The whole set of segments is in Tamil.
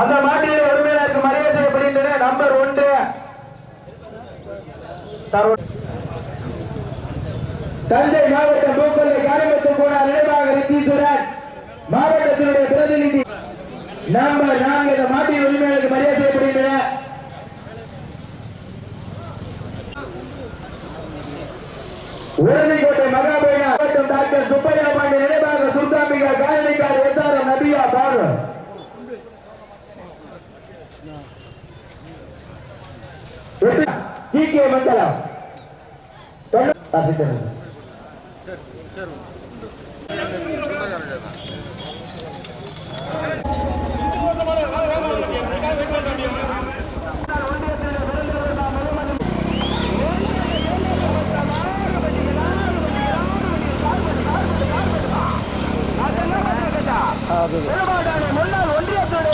அந்த மாட்டிலே உரிமையாளருக்கு மரியாதை செய்யப்படுகின்றன. நம்பர் 1 தஞ்சை மாவட்டம் பூக்கொல்லை காரியத்து போனார் நினைவாக ரித்தீஸ்வரன் மாவட்டத்தினுடைய பிரதிநிதி. நம்பர் 4 இந்த மாட்டின் உரிமையாளருக்கு மரியாதை செய்யப்படுகின்றன. உறுதிக்கோட்டை மகாபலினா மாவட்டம் டாக்டர் சுப்பையா பாண்டி நினைவாக துர்காம்பிகா காலனிக்கார் எஸ்ஆர்எம் நபியா பாரு. ஜிகே மண்டலம் முன்னாள் ஒன்றியத்துடைய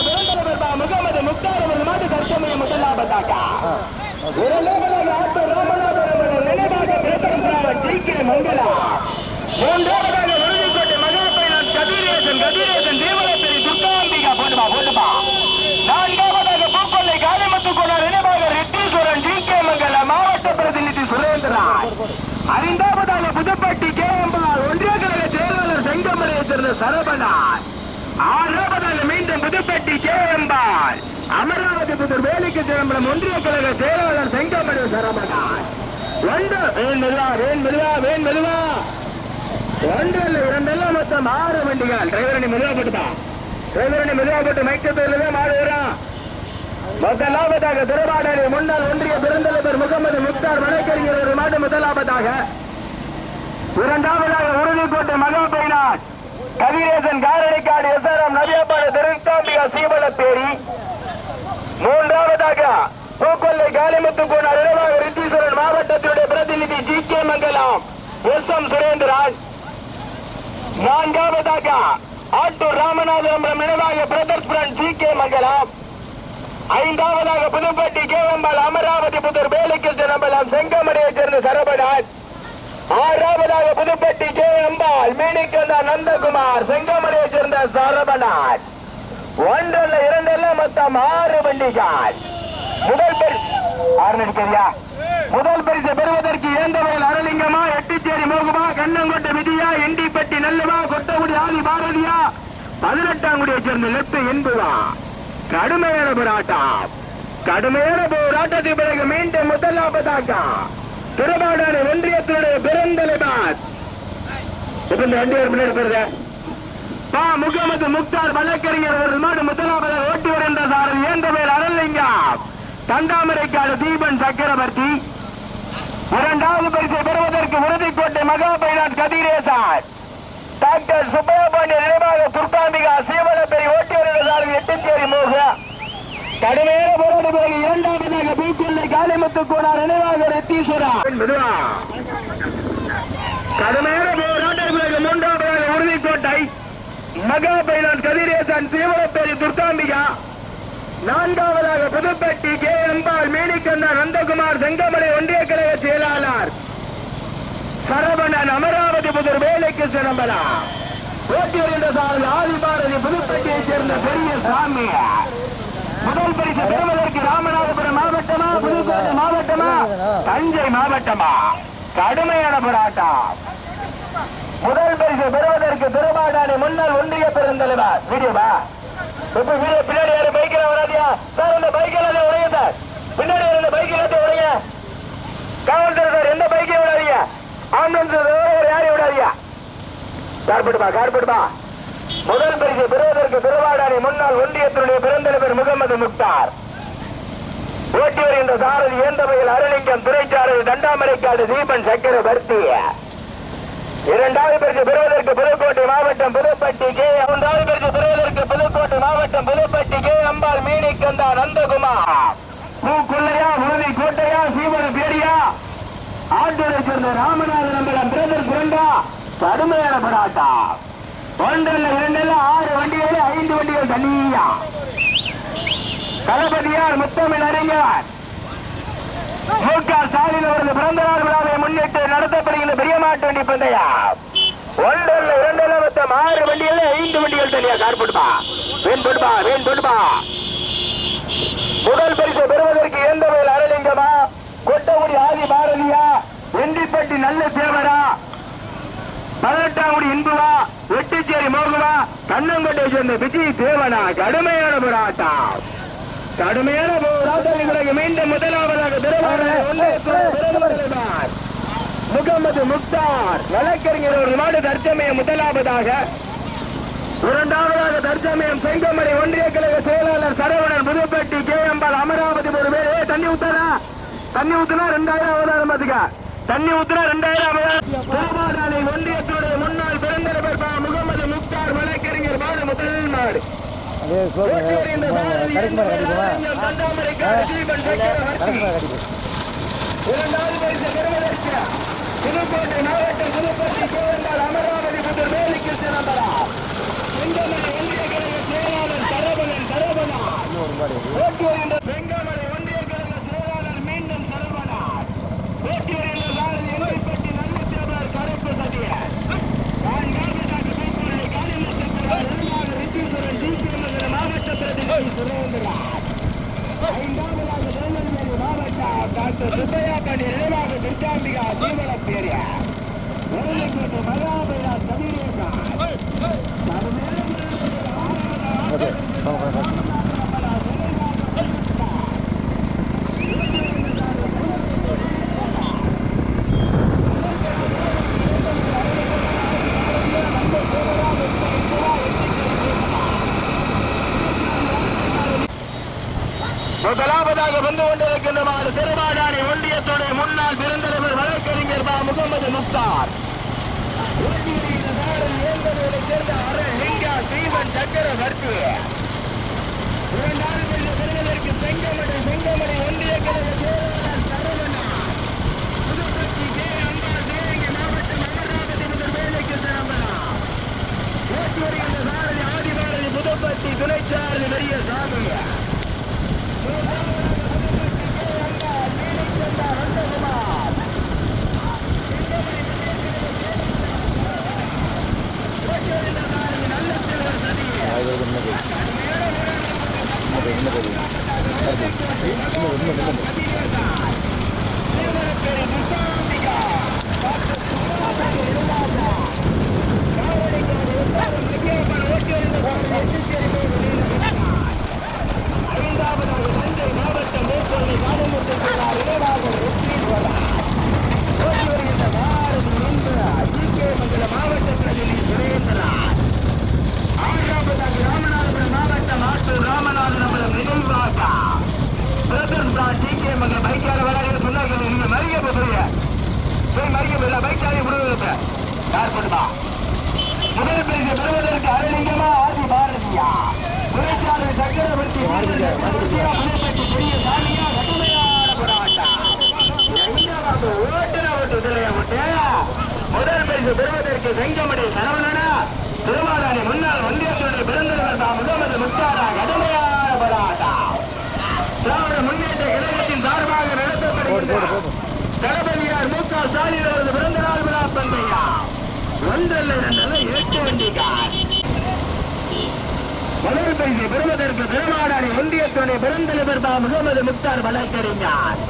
முகமது முக்தார் அவர்கள் மாட்டு தற்சமய முதலாவதாக நினைவாக ஜிகே மங்களா. மூன்றாவதாக உறுதிக்கோட்டை மகாபலினான் கதிரேசன் தேவரப்பேரி துர்காம்பிகா போட்டுமா. நான்காவதாக பூக்கொல்லை காளிமுத்து கோனார் நினைவாக ரித்தீஸ்வரன் ஜிகே மங்களா மாவட்ட பிரதிநிதி சுரேந்திரன். ஐந்தாவதாக புதுப்பட்டி கேஎம்பால் ஒன்றிய கழக செயலாளர் செங்கமலையை சேர்ந்த சரவணன். ஆறாவதாக மீண்டும் புதுப்பட்டி கேஎம்பால் அமராவதி புதூர் வேலைக்கு சிதம்பரம் ஒன்றிய கழக செயலாளர் செங்கமலை சரவணன். இரண்டெல்லாம் மொத்தம் 6 வண்டிகள். டிரைவரணி மெதுவா போட்டு மைக்கத்தூர்ல மாடு வரும். முதலாவதாக திருவாடனை முன்னாள் ஒன்றிய பெருந்தலைவர் முகமது முக்தார் வழக்கறிஞர் மாடு முதலாவதாக. இரண்டாவதாக உறுதிக்கோட்டை மகாபலினான் கதிரேசன் காரணிக்காடு எஸ்ஆர்எம் நபியாபாடு திருக்காம்பிகா சீவலப்பேரி. மூன்றாவதாக பூக்கொல்லை காளிமுத்து கோனார் நினைவாக ரித்தீஸ்வரன் மாவட்டத்தினுடைய பிரதிநிதி ஜிகே மங்கலம் எஸ்எம் சுரேந்திரன். நான்காவதாக ஆட்டூர் ராமநாதபுரம் நினைவாக பிரதர்ஸ் பிரண்ட் ஜிகே மங்கலம். ஐந்தாவதாக புதுப்பட்டி கேஎம்பால் அமராவதி புதூர் வேலைக்கு சிதம்பரம் செங்கமலையை சேர்ந்த சரவணன். ஆறாவதாக புதுப்பட்டி கேஎம்பால் மீனிக்கந்தா நந்தகுமார் செங்கமலையை சேர்ந்த சரவணன். ஒன்றல்ல இரண்டல்ல மொத்தம் 6 வண்டிகள். முதல் பரிசு பெறுவதற்கு ஏந்தவர்கள் அரலிங்கமா, எட்டுச்சேரி மோகுமா, கண்ணங்கோட்டை விதியா, இண்டிப்பட்டி நல்லவா, கொட்டகுடி ஆதி பாரதியா, 18ஆங்குடியை சேர்ந்த லெப்ட் என்புவா. கடுமையான போராட்டத்திற்கு பிறகு மீண்டும் முதலாவதாக திருவாடானை ஒன்றியத்தினுடைய பெருந்தலைவர் முகமது முக்தார் வழக்கறிஞர் அவர்கள் மாடு முதலாவதாக ஓட்டி வருகின்ற சாரதி ஏந்தவேல் அரலிங்கம் தண்டாமரைக்காடு தீபன் சக்கரவர்த்தி. இரண்டாவது பரிசை பெறுவதற்கு உறுதிக்கோட்டை மகாபலினான் கதிரேசன் டாக்டர் சுப்பையா பாண்டி நினைவாக துர்காம்பிகா சீவலப்பேரி ஓட்டி வருகின்ற சாரதி எட்டுச்சேரி மோக. கடுமையான போராட்ட பிறகு இரண்டாவதாக பூக்கொல்லை காளிமுத்து கோனார் நினைவாக ரித்தீஸ்வரன். கடுமையான போராட்ட பிறகு மூன்றாவதாக உறுதிக்கோட்டை மகாபலினான் கதிரேசன் சீவலப்பேரி துர்காம்பிகா. நான்காவதாக புதுப்பட்டி கேஎம்பால் மீனிக்கந்தா நந்தகுமார் செங்கமலை ஒன்றிய கழக செயலாளர் சரவணன் அமராவதி புதூர் வேலைக்கு சிதம்பரம் ஓட்டி வருகின்ற சாரதி ஆதி பாரதி புதுப்பட்டியை சேர்ந்த பெரிய சாமி. முதல் பரிசு பெறுவதற்கு ராமநாதபுரம் மாவட்டமா, புதுக்கோட்டை மாவட்டமா, தஞ்சை மாவட்டமா? கடுமையான போராட்டம். முதல் பரிசு பெறுவதற்கு திருவாடானை முன்னாள் ஒன்றிய பெருந்தலைவர் வீடியோவா பின்னாடி யாரு பைக்கில் வராதியா சார்? இந்த பைக்கில் உடைய சார், பின்னாடி இருந்த பைக்கில் உடைய காவல்துறை சார், எந்த பைக்கை விடாதீங்க, ஆம்புலன்ஸ் யாரையும் விடாதீங்க. கார்பெட்டுமா. முதல் பரிசு பெறுவதற்கு திருவாடானை முன்னாள் ஒன்றியத்தினுடைய பெருந்தலைவர் முகமது முக்தார் ஓட்டி வருகின்ற சாரதி ஏந்தவையில் அரலிங்கம் துறைச்சாரதி தண்டாமரைக்காடு தீபன் சக்கரவர்த்தி. இரண்டாவது பரிசு பெறுவதற்கு புதுக்கோட்டை மாவட்டம் புதுப்பட்டி கே. மூன்றாவது பரிசு பெறுவதற்கு புதுக்கோட்டை மாவட்டம் புதுப்பட்டி கே அம்பாள் மீனிக்கந்தா நந்தகுமார். பூக்குள்ளையா உறுதிக்கோட்டையா சீவன் பேடியா ஆட்டூரை சேர்ந்த ராமநாதபுரம் பிரதர் புரண்டா. கடுமையான போராட்டம். ஒன்றல்ல இரண்டல்ல 6 வண்டிகள் 5 வண்டிகள் தனியா. தளபதியார் முத்தமிழ் அறிஞர் ஸ்டாலின் அவரது பிறந்த நாள் விழாவை முன்னிட்டு நடத்தப்படுகின்ற பெரிய மாட்டு வண்டி பந்தயம். ஒன்றல்ல இரண்டல்ல மொத்தம் 6 வண்டிகள் 5 வண்டிகள் இல்லையா கார் போட்டுப்பா வேன் போட்டுப்பா வேன் போட்டுப்பா முதல் பரிசு பெறுவதற்கு எந்த வயல் அரலிங்கமா கொட்டகுடி ஆதி பாரதியா வெண்டிப்பட்டி நல்ல தேவரா 18ஆம் இன்புவா வெட்டிச்சேரி மோகுவா கண்ணங்கோட்டை சேர்ந்த விஜய் தேவனா கடுமையான போராட்டம் கடுமையான போராட்டம் மீண்டும் முதலாவதாக முகமது முக்தார் வழக்கறிஞர் ஒரு நாடு தற்சமயம் முதலாவதாக இரண்டாவதாக தற்சமயம் செங்கமலை ஒன்றிய கழக செயலாளர் சரவணன் புதுப்பட்டி கேஎம்பால் அமராவதி ஒரு பேர் தண்ணி ஊத்துனா 2000 பாத்துக்க தண்ணி ஊத்துனா 2000 ஒன்றியத்துடைய முன்னாள் பெருந்தலைவர் முகமது முக்தார் வழக்கறிஞர் பாடு முதல் நாடு புதுக்கோட்டை மாவட்டம் புதுப்பட்டி கேஎம்பால் அமராவதி புதூர் வேலைக்கு சிறந்தரா செங்கமலை ஒன்றிய கழக செயலாளர் சரவணன் ஓட்டி வருகின்ற செங்கமலை ஒன்றிய கழக செயலாளர் மீண்டும் சரவணன் ஓட்டி வருகின்ற சாரதி எல்லைப்பட்டி நல்ல தேவர் கருப்பு சதியர் மாவட்ட பிரதிநிதி சுரேந்திரன் ஐந்தாவதாக திருநெல்வேலி மாவட்டம் டாக்டர் சுப்பையா பாண்டி நினைவாக துர்காம்பிகா தீவளம் பேரிய வேலைக்கோட்டு மகாபையா கதிரேசன் முதலாவதாக வந்து கொண்டிருக்கின்ற திருவாடானை ஒன்றியத்துடைய முன்னாள் பெருந்தலைவர் வழக்கறிஞர் முகமது முக்தார் சேர்ந்த அரலிங்கா ஸ்ரீவன் சக்கரவர்த்தி பெறுவதற்கு செங்கமலை ஒன்றிய கழக செயலாளர் சரவணன் புதுப்பட்டி கே அம்பாள் தேவகி மாவட்டம் அமராவதி முதல் வேலைக்கு சிறந்தனர் ஓட்டி வருகின்ற சாரதி ஆதிபாரதி புதுப்பட்டி துணைச்சாரதி பெரிய சாமி முதல் பரிசு பெறுவதற்கு அரலிங்கமா ஆதி பாரதியா சக்கரவர்த்தி பெரிய சாமியா கடுமையான போராட்டம் முதல் பரிசு பெறுவதற்கு செங்கமடி சரவணனா திருவாடானை முன்னாள் ஒன்றியத்துடைய பிறந்தவர் முகமது முக்தாரா கடுமையான போராட்டம் திராவிட முன்னேற்ற கழகத்தின் சார்பாக நடத்தப்படுகின்ற தளபதியார் மு.க. ஸ்டாலின் அவரது பிறந்த நாள் விழா பந்தயா ஒன்றல்ல இரண்டல்ல 8 வண்டிகார் முதல் பரிசு பெறுவதற்கு திருவாடானை ஒன்றியத்துடைய பெருந்தலைவர் முகமது முக்தார் வழக்கறிஞர்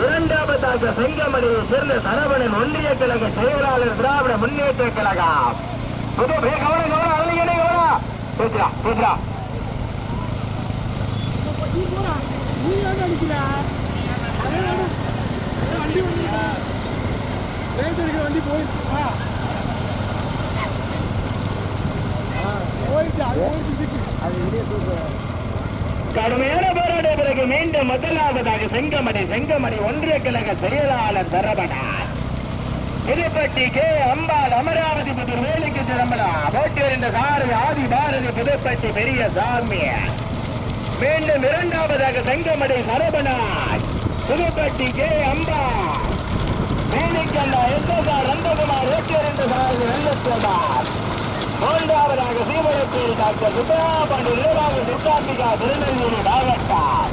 இரண்டாவதாக செங்கமலையை சேர்ந்த சரவணன் ஒன்றிய கழக செயலாளர் திராவிட முன்னேற்ற கழகம் புது பேசுறா வண்டி கடுமையான போராட்ட பிறகு மீண்டும் முதலாவதாக செங்கமணி ஒன்றிய கழக செயலாளர் சரவணன் புதுப்பட்டி கே அம்பாள் அமராவதி புதூர் வேலைக்கு சிறம்பலா போட்டி வருகின்ற சாரதி ஆதி பாரதி புதுப்பட்டி பெரிய சாமி மீண்டும் இரண்டாவதாக செங்கமணி சரவணன் புதுப்பட்டி கே அம்பாள் வேலைக்கல்லா எஸ்எஸ்ஆர் நந்தகுமார் ஓட்டி வருகின்ற சாரதி வெள்ளக்குமார் மூன்றாவதாக சீவரத்தில் டாக்டர் சுப்பராபாண்டி நிர்வாக துர்காம்பிகா திருநெல்வேலி மாவட்டம்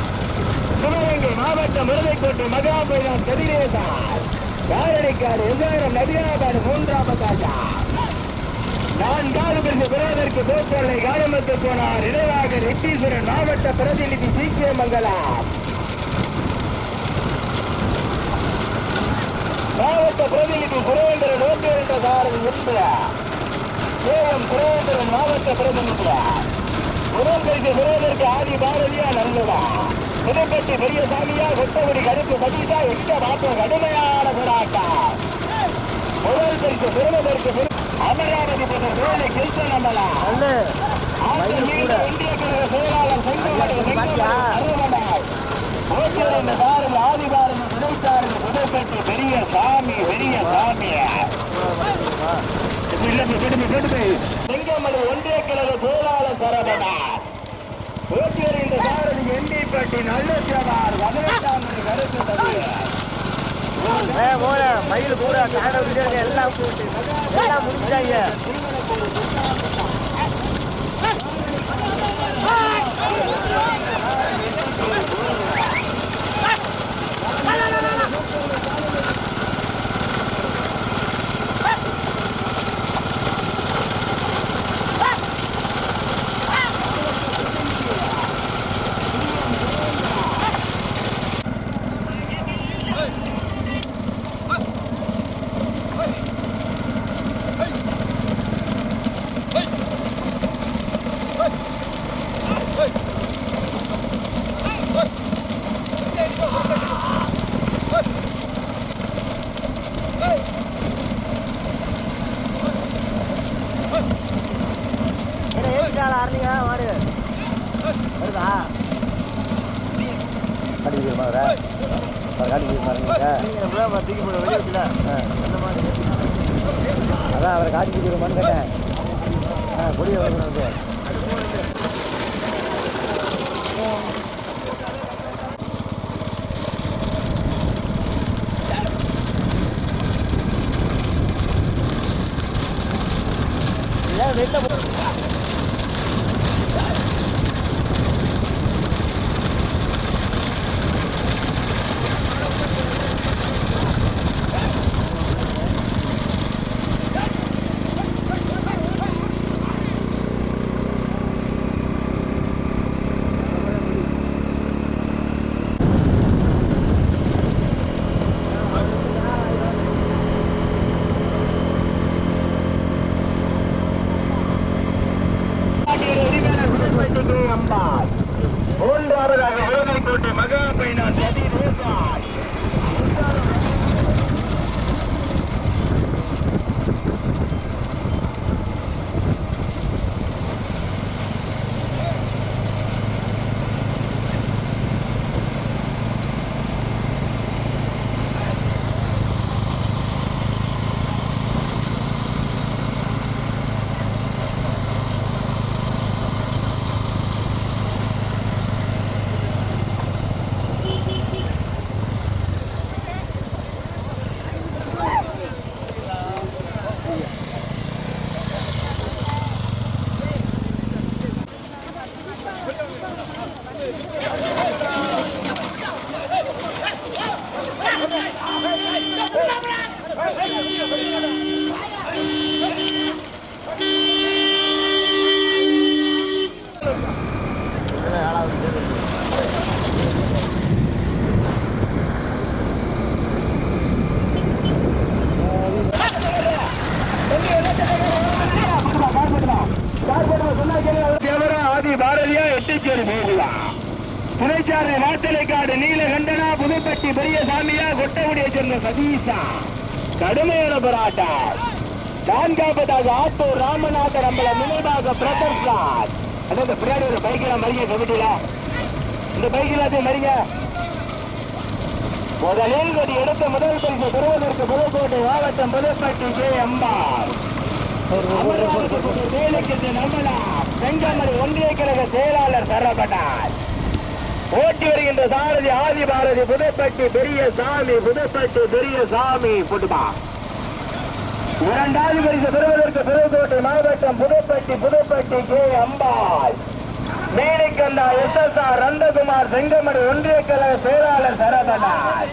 சிவகங்கை மாவட்டம் முருகைக்கோட்டை மகாபைரன் கதிரேசன் காரணிக்கார் எதிராக நதியாபாடு மூன்றாவதாக நான்காவது பரிசு பெறுவதற்கு பெறுவதற்கு போச்சொல்லை காயமத்து போனார். இணையாக ரெட்டீஸ்வரன் மாவட்ட பிரதிநிதி சீக்கியமங்கலம் மாவட்ட பிரதிநிதி சுரேந்திரன் ஓட்டு என்ற சாரதி உட்பட சேலம் சுரேந்திரன் மாவட்ட பிரதிநிதி உடற்பயிற்சி சுரேந்தருக்கு ஆதி பாரதியா நல்லதா புதுப்பட்டி பெரியசாமியா கொட்டகுடி கருப்பு சதீஷா எட்ட மாற்றம் கடுமையான போராட்டம். முதல் பரிசு பெறுவதற்கு அமராவதி புதர் வேலை கிருஷ்ணன் அம்பலம் ஒன்றிய கழக செயலாளர் ஆதிபாரதி துணைச்சாரதி புதுப்பட்டி பெரிய சாமி செங்கமலை ஒன்றிய கழக செயலாளர் சரவணன் ஓட்டியர் இந்த சாரதி எண்டிப்பட்டி நல்லூர் 18ஆம் கருத்து தவிர மயில் கூட எல்லாம் முடிஞ்சாங்க. அதான் அவரை காட்சி கொடுக்குறோமான்னு கேட்டேன். கொடியை வரணும் வெட்ட துணைச்சாரதி நாட்டலைக்காடு நீலகண்டனா புதுப்பட்டி பெரியசாமியா கொட்டகுடியை சேர்ந்த சதீஷா கடுமையான போராட்டம். நான்காவதாக ஆத்தூர் ராமநாதர் அம்பலம் நினைவாக பிரதர்ஷன். அதாவது பின்னாடி ஒரு பைக்கில் மறிங்க கமிட்டியில இந்த பைக்கில் மறிங்க. முதலில் ஒரு எடுத்த முதல் பரிசு பெறுவதற்கு புதுக்கோட்டை மாவட்டம் புதுப்பட்டி கே அம்பாள் வேலைக்கு நம்மளா செங்கமலை ஒன்றிய கழக செயலாளர் சரவணன் ஓட்டி வருகின்ற சாரதி ஆதி பாரதி புதுப்பட்டி பெரிய சாமி புதுமா. இரண்டாவது பரிசு பெறுவதற்கு புதுக்கோட்டை மாவட்டம் புதுப்பட்டி கே அம்பாள் மேனிக்கந்தா SSR நந்தகுமார் செங்கமலை ஒன்றிய கழக செயலாளர் சரவணன்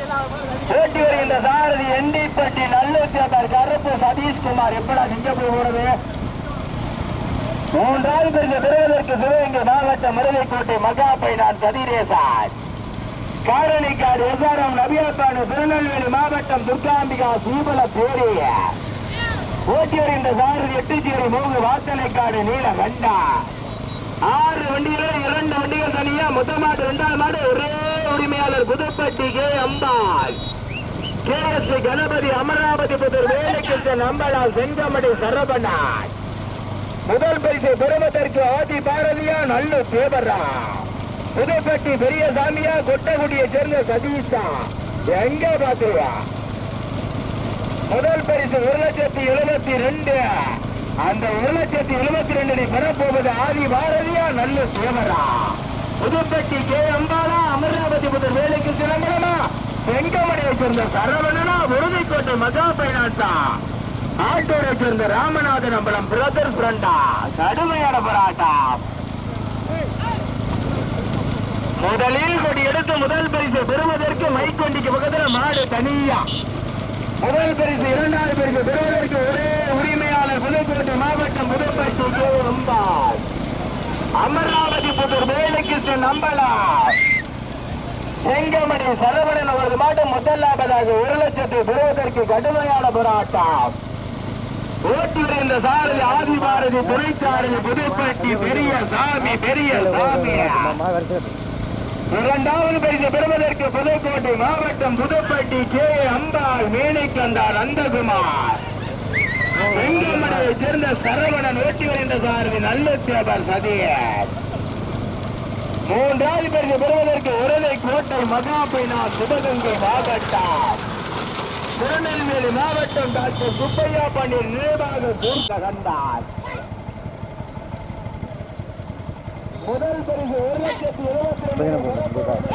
ஓட்டி வருகின்ற சாரதி எண்டிப்பட்டி நல்லூர் கருப்பு சதீஷ்குமார். எப்படா சிங்கப்பூர் போறது மூன்றாவது பரிசு பெறுவதற்கு சிவகங்கை மாவட்டம் மருதைக்கோட்டை மகா பைனான் கதிரேசான், காரணிக்காடு எஸ்ஆர்எம் நபியாத்தானு திருநெல்வேலி மாவட்டம் துர்காம்பிகா சீபல பேரிய ஓட்டி வருகின்ற சாரதி எட்டுச்சேரி மூங்கு வாசனைக்காடு நீல கண்டா. 6 வண்டிகள் 2 வண்டிகள் தனியா, மொத்தமாக 2ஆம் மாடு ஒரே உரிமையாளர் புதுப்பட்டி கே அம்பாள், KS கணபதி அமராவதி புதூர் வேலைக்கிருஷ்ணன் அம்பலால் செங்கமடி சரபனான். முதல் பரிசு பெறுவதற்கு ஆதி பாரதியா நல்ல தேவரா, புதுப்பட்டி பெரிய சாமியா, கொட்டகுடியை சேர்ந்த சதீஷா. எங்க பாத்துருவா முதல் பரிசு 1,72,000. அந்த 1,72,000 பெறப்போவது ஆதி பாரதியா நல்ல தேவரா, புதுப்பட்டி கே அம்பாலா, அமராவதி புதூர் வேலைக்கு சிறந்தமா, செங்கமடியை சேர்ந்த சரவணனா, உறுதிக்கோட்டை மகா பைனான்ஸா, ஆட்டோரை சேர்ந்த ராமநாதன் அம்பலம் பிரதர் பிரண்டா. கடுமையான போராட்டம். முதலில் கொடி எடுத்து முதல் பரிசு பெறுவதற்கு மைக்கொண்டிக்கு பக்கத்தில் மாடு தனியா. முதல் பரிசு 2வது பரிசு பெறுவதற்கு ஒரே உரிமையாளர் புதுக்கோட்டை மாவட்டம் புதுப்பட்டி கே அம்பாள், அமராவதி புதூர் வேலைக்கிருஷ்ணன் அம்பலா, செங்கமடி சரவணன் அவரது மாட்டம் முதலாவதாக 1,00,000 பெறுவதற்கு கடுமையான போராட்டம். ஓட்டி வருகின்ற சாரதி ஆதி பாரதி துணைச்சாரதி புதுப்பட்டி பெரிய சாமி. 2வது பரிசு பெறுவதற்கு புதுக்கோட்டை மாவட்டம் புதுப்பட்டி கே அம்பாள், மேனைக்கந்தார் நந்தகுமார், செங்கமடியை சேர்ந்த சரவணன் ஓட்டி வருகின்ற சாரதி நல்ல தேவர் சதீஷ். 3வது பரிசு பெறுவதற்கு உருளைக்கோட்டை மகா பைனான் சிவகங்கை மாவட்டம் திருநெல்வேலி மாவட்டம் டாக்டர் சுப்பையா பன்னீர் நினைவாக கண்டார். முதல் பரிசு 1,72,000.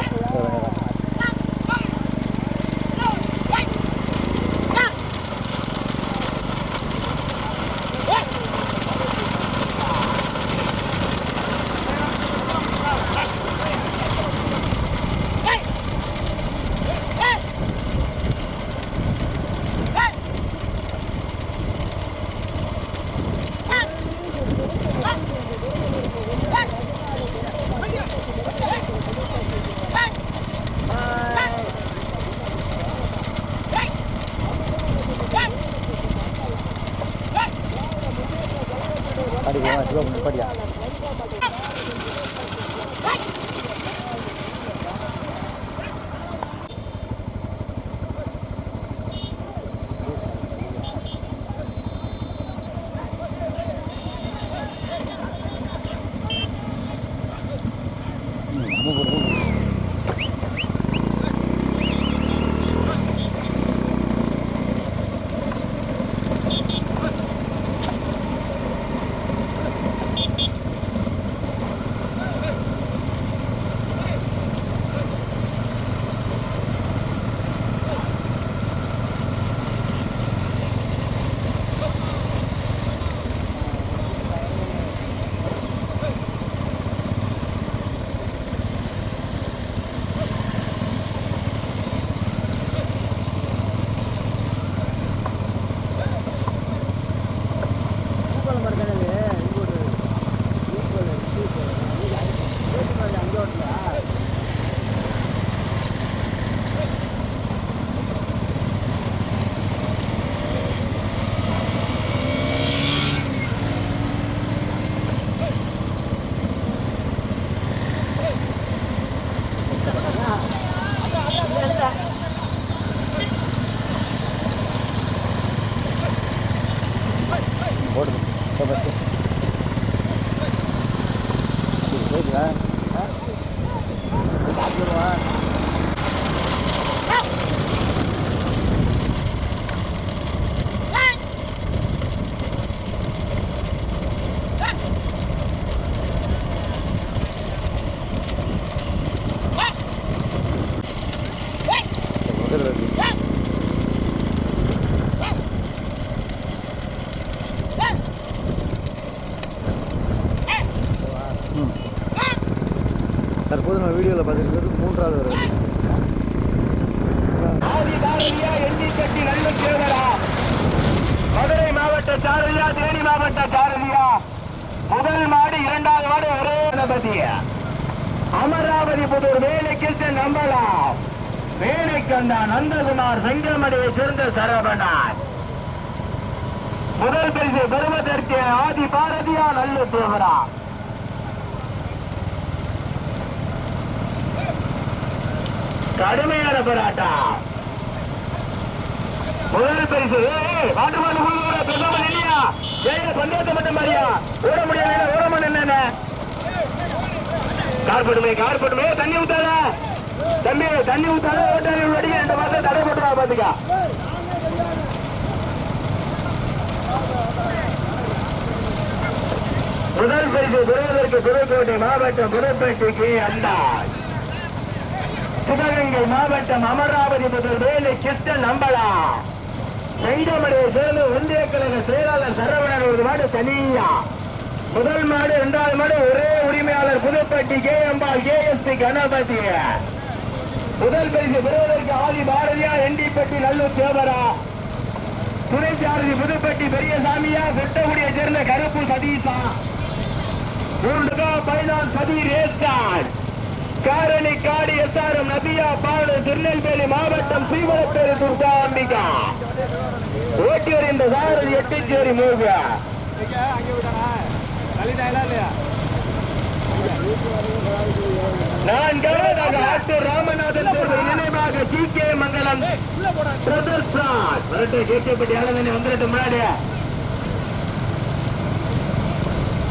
படியா தற்போது நம்ம வீடியோவில் பார்த்துருக்கிறது 3வது வருது. மதுரை மாவட்ட சாரதியா, தேனி மாவட்ட சாரதியா, முதல் கணபதி அமராவதி புதூர் வேலைக்கு நம்பலாம் வேலைக்கண்ணா நந்தகுமார் செங்கமடியை சேர்ந்த சரவணன் முதல் பரிசு பெறுவதற்கு ஆதி பாரதியா நல்ல தேவரா கடுமையான போராட்டம் முதல் பரிசு இல்லையா பந்தயத்தை மட்டும் மாதிரியா ஓட முடியாது ஓரமன் என்ன கார்படுமே தண்ணி ஊத்தாத தம்பி தண்ணி ஊத்தாத ஓட்டாளி உள்ளடி 2 மாசம் தடை போட்டுவா பாத்துக்கா முதல் பரிசு பெறுவதற்கு புதுக்கோட்டை மாவட்டம் புதுப்பேட்டைக்கு அண்டாள் சிவகங்கை மாவட்டம் அமராவதி முதல் வேலை கிருஷ்ணன் நம்பலாம் செங்கமடியை சேர்ந்து ஒன்றிய கழக செயலாளர் சரவணன் ஒரு மாடு தனியா முதல் மாடு 2வது மாடு ஒரே உரிமையாளர் புதுப்பட்டி கேஎம்பால் கேஎஸ்பி கணபதி முதல் பரிசு பெறுவதற்கு ஆதி பாரதியா எண்டிப்பட்டி நல்லூர் தேவரா துணை சாரதி புதுப்பட்டி பெரியசாமியா கொட்டகுடியை சேர்ந்த கருப்பு சதீசா பைனான் சதீர் ஏஸ்டான் காரணி காடி எஸ்ஆர்எம் நபியா பாடு திருநெல்வேலி மாவட்டம் சீவரப்பேரு துர்கா அம்பிகா ஓட்டி வருகின்ற சாரதி எட்டிச்சேரி மூவியா ஆட்டூர் ராமநாதன் நினைவாக டி கே மங்கலம் கேட்கப்பட்டு வந்துட்டு முன்னாடி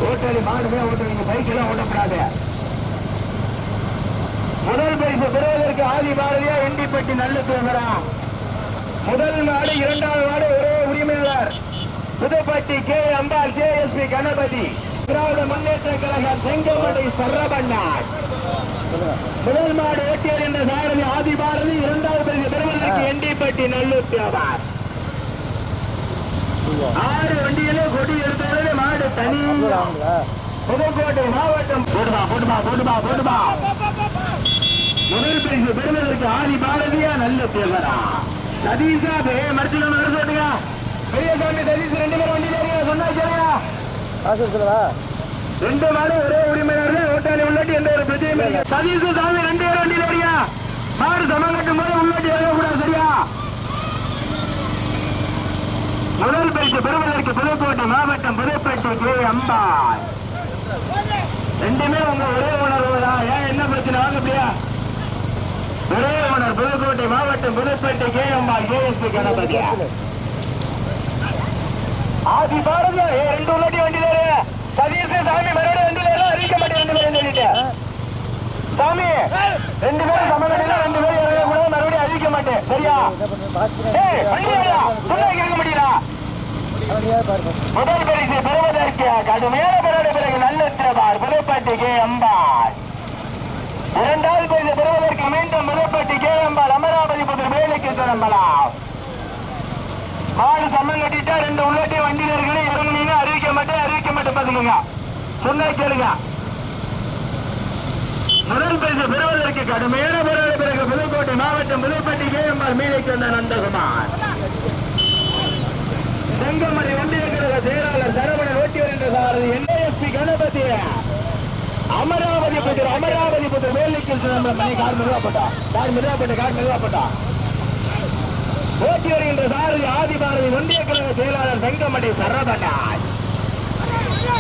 ஓட்டலி மாடுமே ஓட்டுவீங்க பைக் எல்லாம் ஓட்டப்படாது முதல் பரிசு பெறுவதற்கு ஆதி பாரதியா எண்டிப்பட்டி நல்ல தேவரா முதல் மாடு 2வது மாடு ஒரே உரிமையாளர் புதுப்பட்டி கே அம்பாள் கேஎஸ்பி கணபதி திராவிட முன்னேற்ற கழகம் செங்கமடை சரவணன் முதல் மாடு ஓட்டியர் என்ற சாரதி ஆதி பாரதி 2வது பரிசு பெறுவதற்கு எண்டிப்பட்டி நல்லூர் தேவர் 6 வண்டியிலே கொடி எடுத்தவர்களே மாடு தனி புதுக்கோட்டை மாவட்டம் போடுமா முதல் பரிசு பெறுவதற்கு ஆதி பாரதியா நல்ல தேவரா சதீஷா மருத்துவம் நடந்துங்க பெரியசாமி சதீஷ் 2 பேரும் வண்டியில சொன்னா சரியா சொல்லவா 2 மாடு ஒரே உரிமையாளர் ஓட்டாளி உள்ளாட்டி எந்த ஒரு பிரச்சனையும் இல்லை சதீஷ் சாமி 2 பேரும் வண்டியில வரியா மாடு சமம் கட்டும் போது உள்ளாட்டி வரக்கூடாது சரியா முதல் பரிசு பெறுவதற்கு புதுக்கோட்டை மாவட்டம் புதுப்பேட்டை கே அம்பாள் 2மே உங்க ஒரே உணர்வுதா ஏன் என்ன பிரச்சனை வாங்க அப்படியா ஒரே உணர் புதுக்கோட்டை மாவட்டம் புதுப்பேட்டை கே அம்பாள் கேஎஸ்பி கணபதி ஆதி பாரதியா 2 உள்ளாட்டி வண்டியில சதீஷ் சாமி மறுபடியும் வண்டியில அறிவிக்க மாட்டேன் 2 பேரும் சொல்லிட்டேன் சாமி 2 பேரும் சமநிலையில 2 பேரும் இறங்க கூட மறுபடியும் அறிவிக்க மாட்டேன் சரியா கேட்க முடியல முதல் பரிசு பெறுவதற்கு கடுமையான போராட பிறகு நல்ல திரபார் புதுப்பட்டி கே அம்பாள் 2வது பரிசு பெறுவதற்கு மீண்டும் புதுப்பட்டி கே அம்பாள் அமராவதி புதூர் வேலைக்கு நம்பலாம் மாடு சம்மன் கட்டிட்டா 2 உள்ளாட்டி வண்டியில் இருக்கிற இறங்குனீங்க அறிவிக்க மாட்டேன் பாத்துக்கோங்க சொன்ன கேளுங்க முதல் பரிசு பெறுவதற்கு கடுமையான போராட பிறகு புதுக்கோட்டை மாவட்டம் புதுப்பட்டி கே அம்பாள் மீனைக்கு வந்த நந்தகுமார் செங்கமடை ஒன்றிய கழக செயலாளர் சரவணன் ஓட்டி வருகின்ற சாரதி என்ஏஎஸ்பி கணபதி அமராவதி புதூர் வேலைக்கு கார் மெதுவாப்பட்டா ஓட்டி வருகின்ற சாரதி ஆதி பாரதி ஒன்றிய கழக செயலாளர் செங்கமடை சரவணன்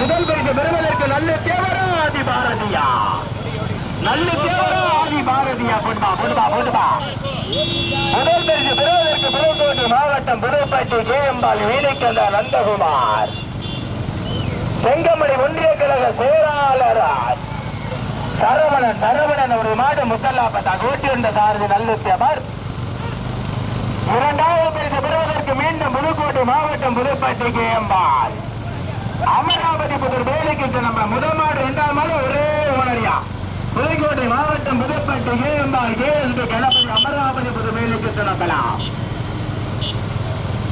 முதல் பரிசு பெறுவதற்கு நல்ல தேவரா ஆதி பாரதியா போடுமா முதல் பரிசு பெறுவதற்கு புதுக்கோட்டை மாவட்டம் புதுப்பட்டி கேஎம்பால் வீணைக்கந்த நந்தகுமார் செங்கமடை ஒன்றிய கழக செயலாளர் சரவணன் ஒரு மாடு முத்தல்லாப்பட்டா ஓட்டி வந்த சாரதி நல்லுத்தியவர் 2வது பரிசு பெறுவதற்கு மீண்டும் புதுக்கோட்டை மாவட்டம் புதுப்பட்டி கேஎம்பால் அமராவதி புதூர் வேலைக்கு நம்ம முதல் மாடு 2வது மாடு ஒரே ஓனரியா புதுக்கோட்டை மாவட்டம் புதுப்பட்டி கேஎம்பால் கேஎஸ்பி கணபதி அமராவதி புதூர் வேலைக்கு நம்பலாம்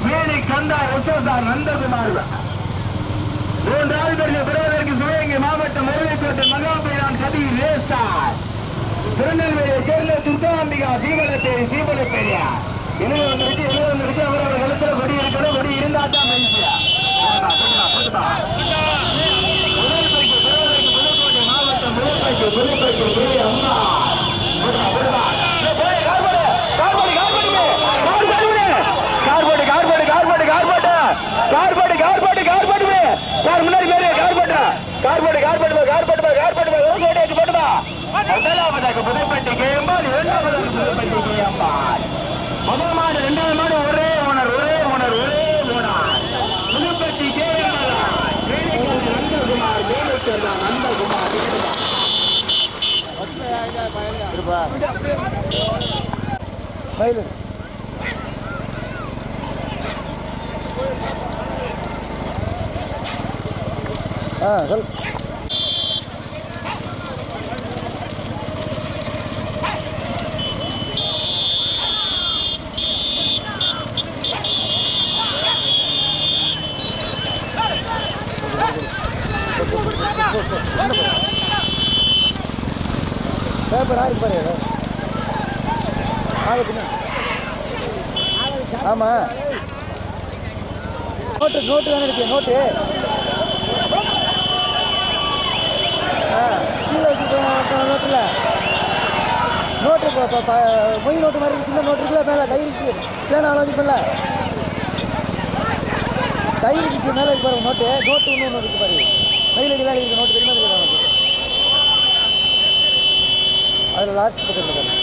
மேனி கந்தா உச்சசார் நந்தகுமார் 3வது பரிசு பெறுவதற்கு சிவகங்கை மாவட்டம் முருகைக்கோட்டை மகாபைரான் சதீர் ரேஸ்டார் திருநெல்வேலியை சேர்ந்த துர்காம்பிகா சீவலப்பேரியா 70 இருக்கு அவரோட கழுத்துல கொடி இருக்கணும் கொடி இருந்தாதான் முதல் பரிசு பெறுவதற்கு புதுக்கோட்டை மாவட்டம் முதலாவதாக புதுப்பட்டி கேம்பால், இரண்டாவதாக புதுப்பட்டி கேம்பால். முதல் மாடு இரண்டாவது மாடு ஒரே ஓனர் புதுப்பட்டி கேம்பால். நந்தகுமார் மயிலு சொல். பேப்பர் ஆயிருக்கு பாரு. ஆமாம், நோட்டு தானே இருக்கு. நோட்டு கீழே வச்சு நோட்டில் நோட்டு மொய் நோட்டு மாதிரி சின்ன நோட்டு இருக்குல்ல, மேலே டைரிக்கு பேனா வச்சுப்பல, டைரிக்கு மேலே இருக்கு பாருங்க நோட்டு. நோட்டு ஒன்று இருக்கு பாரு, மயிலடிலாம் இருக்கு நோட்டு. தெரியுமா தெரியாது நமக்கு? அதில் லாஸ்ட் பக்கத்தில் பாருங்க.